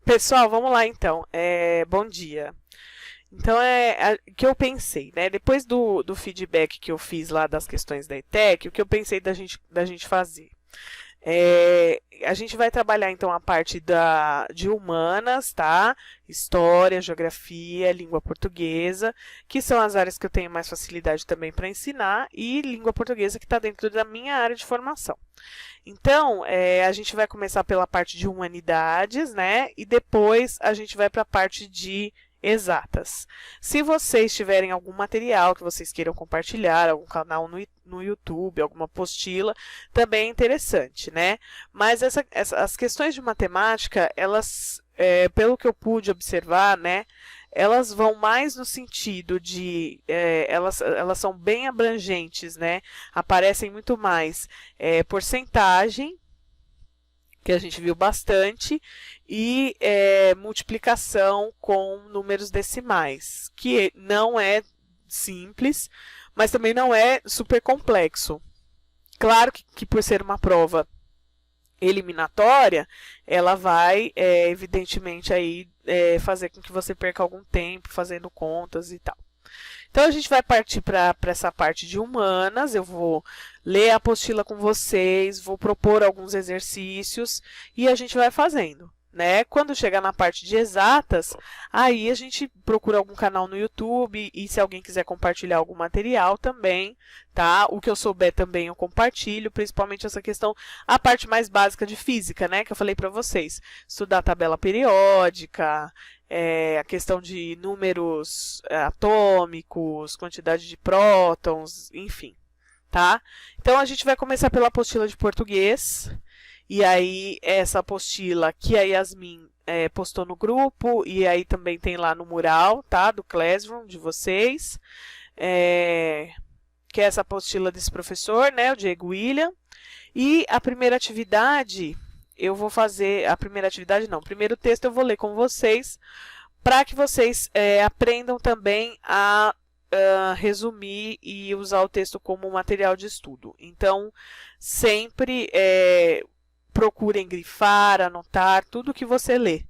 Pessoal, vamos lá então. Bom dia. Então, o que eu pensei, né? Depois do feedback que eu fiz lá das questões da ETEC, o que eu pensei da gente fazer? A gente vai trabalhar então a parte de humanas, tá? História, geografia, língua portuguesa, que são as áreas que eu tenho mais facilidade também para ensinar, e língua portuguesa que está dentro da minha área de formação. Então, a gente vai começar pela parte de humanidades, né? E depois a gente vai para a parte de exatas. Se vocês tiverem algum material que vocês queiram compartilhar, algum canal no YouTube, alguma apostila, também é interessante, né? Mas as questões de matemática, elas, pelo que eu pude observar, né? Elas vão mais no sentido de, elas são bem abrangentes, né? Aparecem muito mais porcentagem, que a gente viu bastante, e multiplicação com números decimais, que não é simples, mas também não é super complexo. Claro que por ser uma prova eliminatória, ela vai, evidentemente, aí, fazer com que você perca algum tempo fazendo contas e tal. Então, a gente vai partir para essa parte de humanas, eu vou ler a apostila com vocês, vou propor alguns exercícios e a gente vai fazendo, né? Quando chegar na parte de exatas, aí a gente procura algum canal no YouTube e se alguém quiser compartilhar algum material também, tá? O que eu souber também eu compartilho, principalmente essa questão, a parte mais básica de física, né? Que eu falei para vocês, estudar a tabela periódica, a questão de números atômicos, quantidade de prótons, enfim, tá? Então, a gente vai começar pela apostila de português, e aí essa apostila que a Yasmin postou no grupo, e aí também tem lá no mural, tá? Do Classroom de vocês, que é essa apostila desse professor, né? O Diego William, e a primeira atividade... Eu vou fazer a primeira atividade, não. O primeiro texto eu vou ler com vocês, para que vocês aprendam também a resumir e usar o texto como material de estudo. Então, sempre procurem grifar, anotar tudo que você lê.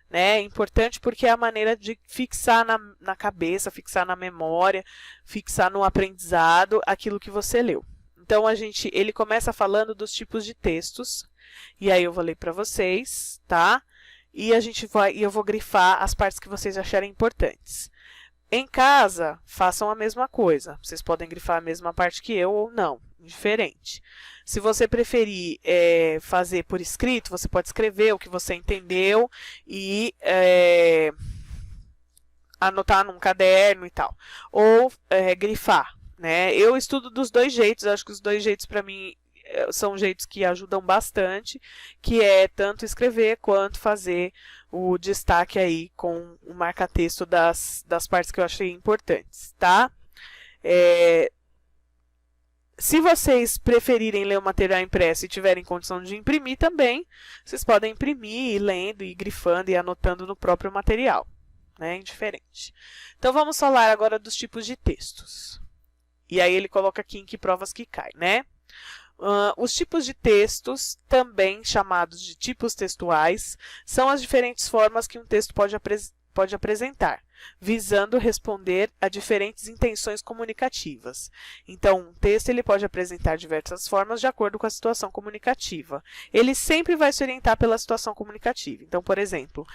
Né? É importante porque é a maneira de fixar na cabeça, fixar na memória, fixar no aprendizado aquilo que você leu. Então, ele começa falando dos tipos de textos, e aí eu vou ler para vocês, tá? E eu vou grifar as partes que vocês acharem importantes. Em casa, façam a mesma coisa. Vocês podem grifar a mesma parte que eu ou não, indiferente. Se você preferir fazer por escrito, você pode escrever o que você entendeu e anotar num caderno e tal. Ou grifar, né? Eu estudo dos dois jeitos, acho que os dois jeitos para mim são jeitos que ajudam bastante, que é tanto escrever quanto fazer o destaque aí com o marca-texto das partes que eu achei importantes, tá? Se vocês preferirem ler o material impresso e tiverem condição de imprimir também, vocês podem imprimir, ir lendo, e grifando e anotando no próprio material, né? Indiferente. Então, vamos falar agora dos tipos de textos. E aí ele coloca aqui em que provas que cai, né? Os tipos de textos, também chamados de tipos textuais, são as diferentes formas que um texto pode apresentar, visando responder a diferentes intenções comunicativas. Então, um texto ele pode apresentar diversas formas de acordo com a situação comunicativa. Ele sempre vai se orientar pela situação comunicativa. Então, por exemplo,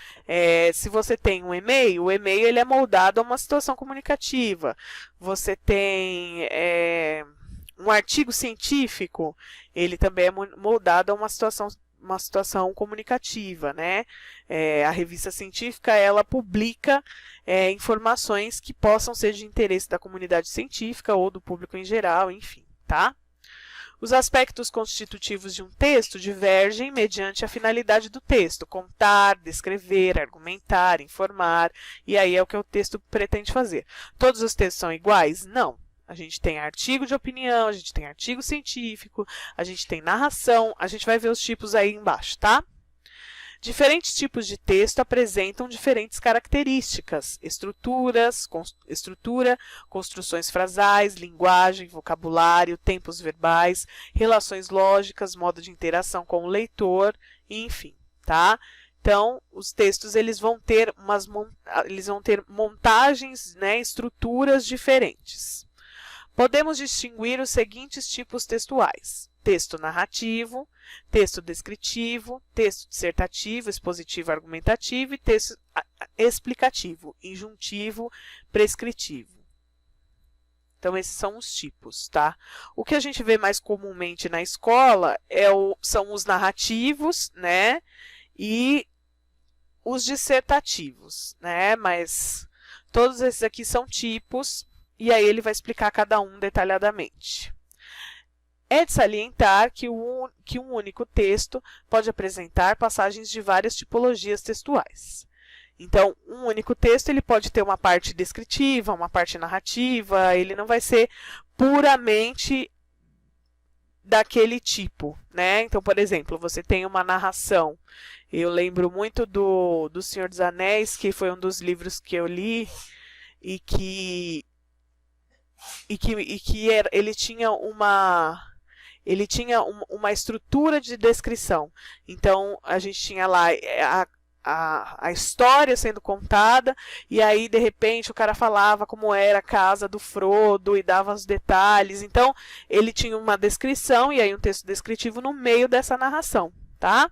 se você tem um e-mail, o e-mail ele é moldado a uma situação comunicativa. Você tem... um artigo científico, ele também é moldado a uma situação comunicativa, né? A revista científica, ela publica informações que possam ser de interesse da comunidade científica ou do público em geral, enfim, tá? Os aspectos constitutivos de um texto divergem mediante a finalidade do texto, contar, descrever, argumentar, informar, e aí é o que o texto pretende fazer. Todos os textos são iguais? Não. A gente tem artigo de opinião, a gente tem artigo científico, a gente tem narração, a gente vai ver os tipos aí embaixo, tá? Diferentes tipos de texto apresentam diferentes características, estrutura, construções frasais, linguagem, vocabulário, tempos verbais, relações lógicas, modo de interação com o leitor, enfim, tá? Então, os textos eles vão ter montagens, né, estruturas diferentes. Podemos distinguir os seguintes tipos textuais: texto narrativo, texto descritivo, texto dissertativo, expositivo, argumentativo e texto explicativo, injuntivo, prescritivo. Então, esses são os tipos, tá? O que a gente vê mais comumente na escola são os narrativos, né? E os dissertativos, né? Mas todos esses aqui são tipos, e aí ele vai explicar cada um detalhadamente. É de salientar que um único texto pode apresentar passagens de várias tipologias textuais. Então, um único texto ele pode ter uma parte descritiva, uma parte narrativa, ele não vai ser puramente daquele tipo, né? Então, por exemplo, você tem uma narração. Eu lembro muito do Senhor dos Anéis, que foi um dos livros que eu li, e que ele tinha uma estrutura de descrição. Então, a gente tinha lá a história sendo contada, e aí, de repente, o cara falava como era a casa do Frodo e dava os detalhes. Então, ele tinha uma descrição e aí um texto descritivo no meio dessa narração, tá?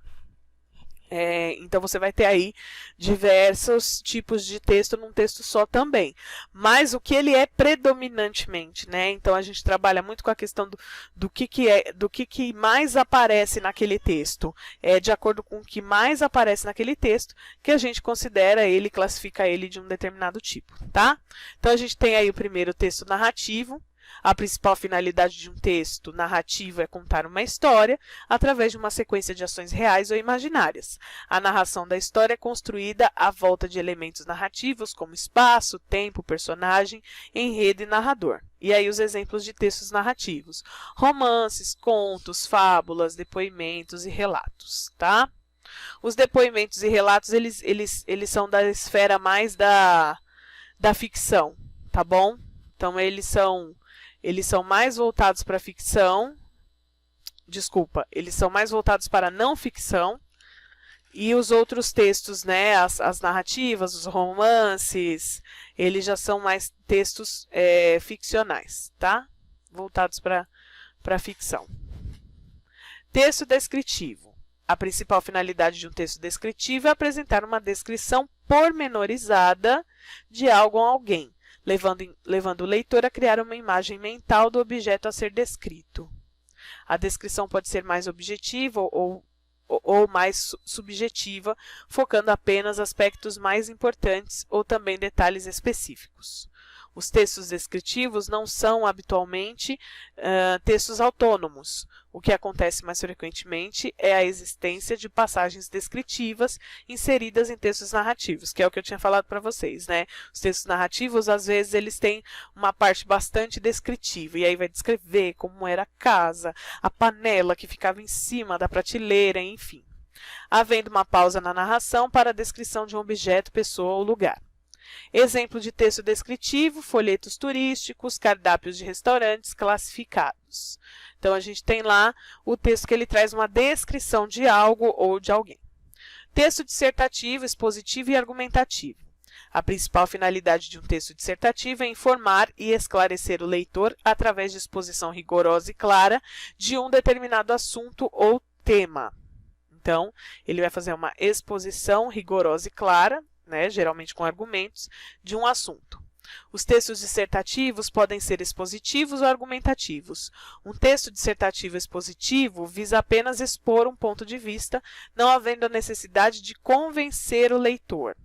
Então, você vai ter aí diversos tipos de texto num texto só também. Mas o que ele é predominantemente, né? Então, a gente trabalha muito com a questão do que mais aparece naquele texto. É de acordo com o que mais aparece naquele texto que a gente considera ele, classifica ele de um determinado tipo, tá? Então, a gente tem aí o primeiro texto narrativo. A principal finalidade de um texto narrativo é contar uma história através de uma sequência de ações reais ou imaginárias. A narração da história é construída à volta de elementos narrativos como espaço, tempo, personagem, enredo e narrador. E aí os exemplos de textos narrativos: romances, contos, fábulas, depoimentos e relatos, tá? Os depoimentos e relatos, eles são da esfera mais da ficção, tá bom? Então, eles são mais voltados para ficção, eles são mais voltados para a não ficção, e os outros textos, né, as narrativas, os romances, eles já são mais textos ficcionais, tá? Voltados para a ficção. Texto descritivo. A principal finalidade de um texto descritivo é apresentar uma descrição pormenorizada de algo ou alguém, levando o leitor a criar uma imagem mental do objeto a ser descrito. A descrição pode ser mais objetiva ou mais subjetiva, focando apenas aspectos mais importantes ou também detalhes específicos. Os textos descritivos não são habitualmente textos autônomos. O que acontece mais frequentemente é a existência de passagens descritivas inseridas em textos narrativos, que é o que eu tinha falado para vocês, né? Os textos narrativos, às vezes, eles têm uma parte bastante descritiva, e aí vai descrever como era a casa, a panela que ficava em cima da prateleira, enfim. Havendo uma pausa na narração para a descrição de um objeto, pessoa ou lugar. Exemplo de texto descritivo: folhetos turísticos, cardápios de restaurantes classificados. Então, a gente tem lá o texto que ele traz uma descrição de algo ou de alguém. Texto dissertativo, expositivo e argumentativo. A principal finalidade de um texto dissertativo é informar e esclarecer o leitor através de exposição rigorosa e clara de um determinado assunto ou tema. Então, ele vai fazer uma exposição rigorosa e clara, né, geralmente com argumentos, de um assunto. Os textos dissertativos podem ser expositivos ou argumentativos. Um texto dissertativo expositivo visa apenas expor um ponto de vista, não havendo a necessidade de convencer o leitor.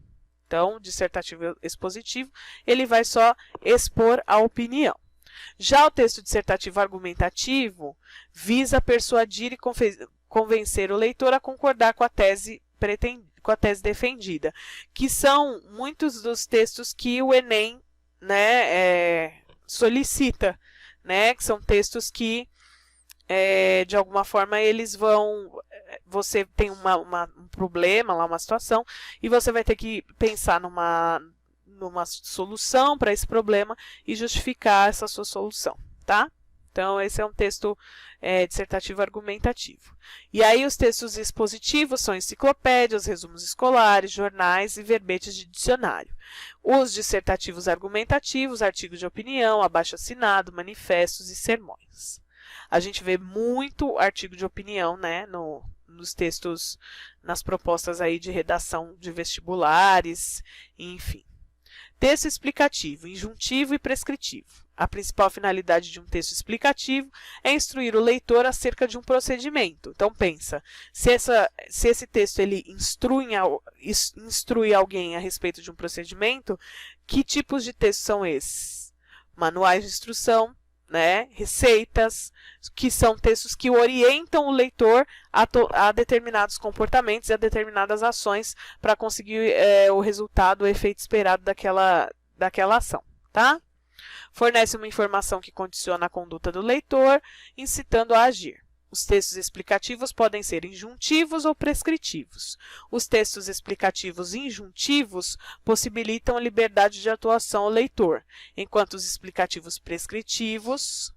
Então, dissertativo expositivo, ele vai só expor a opinião. Já o texto dissertativo argumentativo visa persuadir e convencer o leitor a concordar com a tese defendida, que são muitos dos textos que o Enem, né, solicita, né, que são textos que, de alguma forma, eles vão... Você tem um problema, lá uma situação, e você vai ter que pensar numa solução para esse problema e justificar essa sua solução, tá? Então, esse é um texto dissertativo argumentativo. E aí, os textos expositivos são enciclopédias, resumos escolares, jornais e verbetes de dicionário. Os dissertativos argumentativos, artigos de opinião, abaixo-assinado, manifestos e sermões. A gente vê muito artigo de opinião, né, nos textos, nas propostas aí de redação de vestibulares, enfim. Texto explicativo, injuntivo e prescritivo. A principal finalidade de um texto explicativo é instruir o leitor acerca de um procedimento. Então, pensa, se esse texto ele instrui alguém a respeito de um procedimento, que tipos de textos são esses? Manuais de instrução, né? Receitas, que são textos que orientam o leitor a determinados comportamentos e a determinadas ações para conseguir o resultado, o efeito esperado daquela ação, tá? Fornece uma informação que condiciona a conduta do leitor, incitando a agir. Os textos explicativos podem ser injuntivos ou prescritivos. Os textos explicativos injuntivos possibilitam a liberdade de atuação ao leitor, enquanto os explicativos prescritivos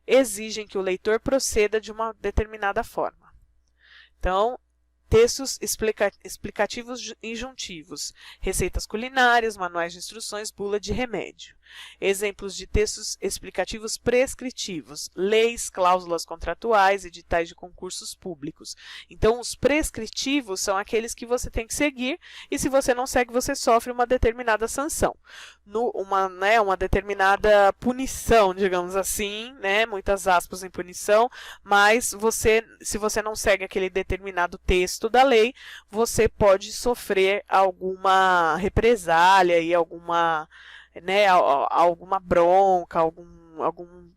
exigem que o leitor proceda de uma determinada forma. Então, textos explicativos injuntivos, receitas culinárias, manuais de instruções, bula de remédio. Exemplos de textos explicativos prescritivos, leis, cláusulas contratuais, editais de concursos públicos. Então, os prescritivos são aqueles que você tem que seguir e se você não segue, você sofre uma determinada sanção. Uma determinada punição, digamos assim, né? Muitas aspas em punição, mas se você não segue aquele determinado texto da lei, você pode sofrer alguma represália e alguma bronca, alguma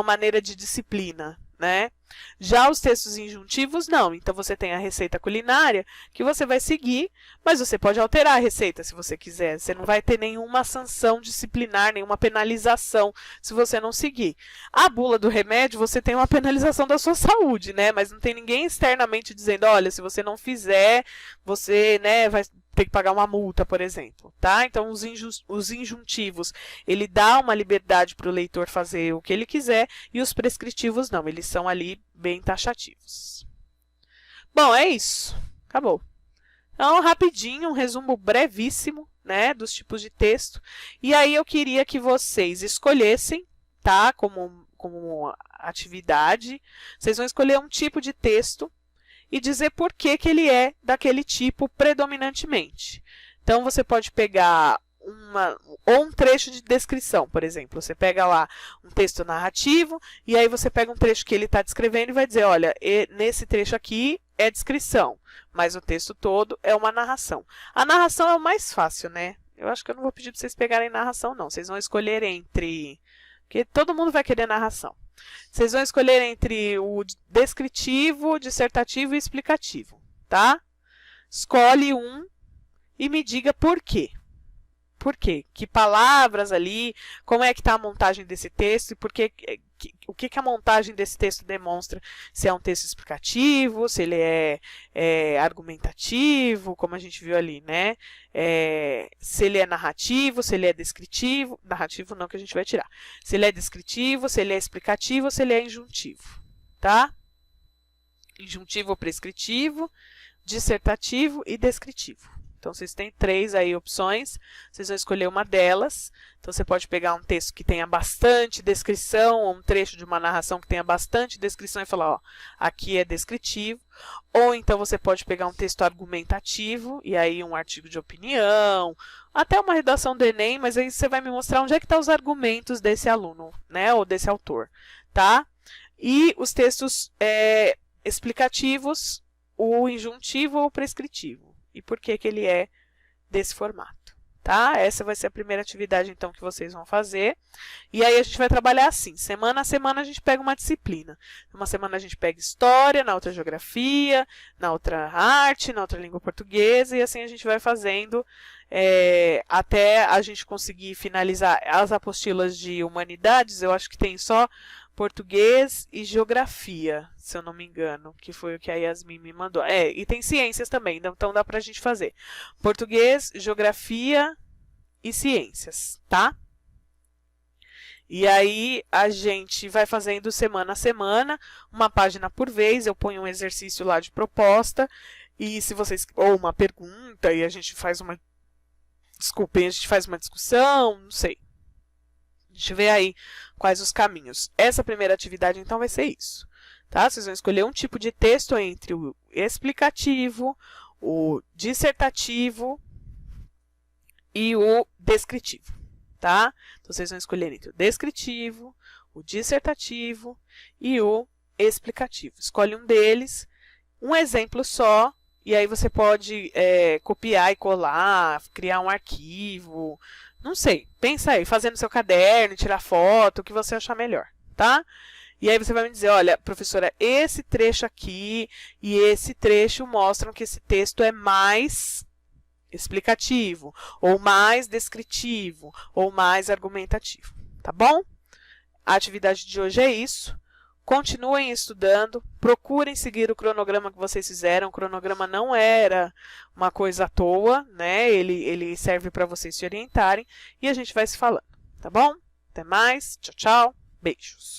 maneira de disciplina, né? Já os textos injuntivos, não. Então, você tem a receita culinária que você vai seguir, mas você pode alterar a receita se você quiser. Você não vai ter nenhuma sanção disciplinar, nenhuma penalização se você não seguir. A bula do remédio, você tem uma penalização da sua saúde, né? Mas não tem ninguém externamente dizendo, olha, se você não fizer, você, né, vai ter que pagar uma multa, por exemplo, tá? Então, os injuntivos, ele dá uma liberdade para o leitor fazer o que ele quiser, e os prescritivos não, eles são ali bem taxativos. Bom, é isso. Acabou. Então, rapidinho, um resumo brevíssimo, né, dos tipos de texto. E aí, eu queria que vocês escolhessem, tá, como atividade, vocês vão escolher um tipo de texto e dizer por que ele é daquele tipo predominantemente. Então, você pode pegar um trecho de descrição, por exemplo. Você pega lá um texto narrativo e aí você pega um trecho que ele está descrevendo e vai dizer, olha, nesse trecho aqui é descrição, mas o texto todo é uma narração. A narração é o mais fácil, né? Eu acho que eu não vou pedir para vocês pegarem narração, não. Vocês vão escolher entre... Porque todo mundo vai querer narração. Vocês vão escolher entre o descritivo, dissertativo e explicativo, tá? Escolhe um e me diga por quê. Por quê? Que palavras ali, como é que está a montagem desse texto e o que a montagem desse texto demonstra, se é um texto explicativo, se ele é argumentativo, como a gente viu ali, né? Se ele é narrativo, se ele é descritivo, narrativo não que a gente vai tirar, se ele é descritivo, se ele é explicativo, se ele é injuntivo, tá? Injuntivo ou prescritivo, dissertativo e descritivo. Então, vocês têm 3 aí opções, vocês vão escolher uma delas. Então, você pode pegar um texto que tenha bastante descrição, ou um trecho de uma narração que tenha bastante descrição e falar, ó, aqui é descritivo. Ou então, você pode pegar um texto argumentativo, e aí um artigo de opinião, até uma redação do Enem, mas aí você vai me mostrar onde é que estão os argumentos desse aluno, né, ou desse autor, tá? E os textos explicativos, o injuntivo ou o prescritivo. E por que ele é desse formato, tá? Essa vai ser a primeira atividade, então, que vocês vão fazer. E aí, a gente vai trabalhar assim. Semana a semana, a gente pega uma disciplina. Uma semana, a gente pega história, na outra geografia, na outra arte, na outra língua portuguesa. E assim, a gente vai fazendo até a gente conseguir finalizar as apostilas de humanidades. Eu acho que tem só português e geografia, se eu não me engano, que foi o que a Yasmin me mandou. E tem ciências também, então dá pra gente fazer. Português, geografia e ciências, tá? E aí a gente vai fazendo semana a semana, uma página por vez, eu ponho um exercício lá de proposta, e se vocês, ou uma pergunta, e a gente faz uma, desculpem, a gente faz uma discussão, não sei. A gente vê aí quais os caminhos. Essa primeira atividade, então, vai ser isso. Tá? Vocês vão escolher um tipo de texto entre o explicativo, o dissertativo e o descritivo. Tá? Então, vocês vão escolher entre o descritivo, o dissertativo e o explicativo. Escolhe um deles, um exemplo só, e aí você pode copiar e colar, criar um arquivo, não sei, pensa aí, fazer no seu caderno, tirar foto, o que você achar melhor, tá? E aí você vai me dizer, olha, professora, esse trecho aqui e esse trecho mostram que esse texto é mais explicativo, ou mais descritivo, ou mais argumentativo, tá bom? A atividade de hoje é isso. Continuem estudando, procurem seguir o cronograma que vocês fizeram. O cronograma não era uma coisa à toa, né? Ele serve para vocês se orientarem e a gente vai se falando, tá bom? Até mais, tchau, tchau, beijos.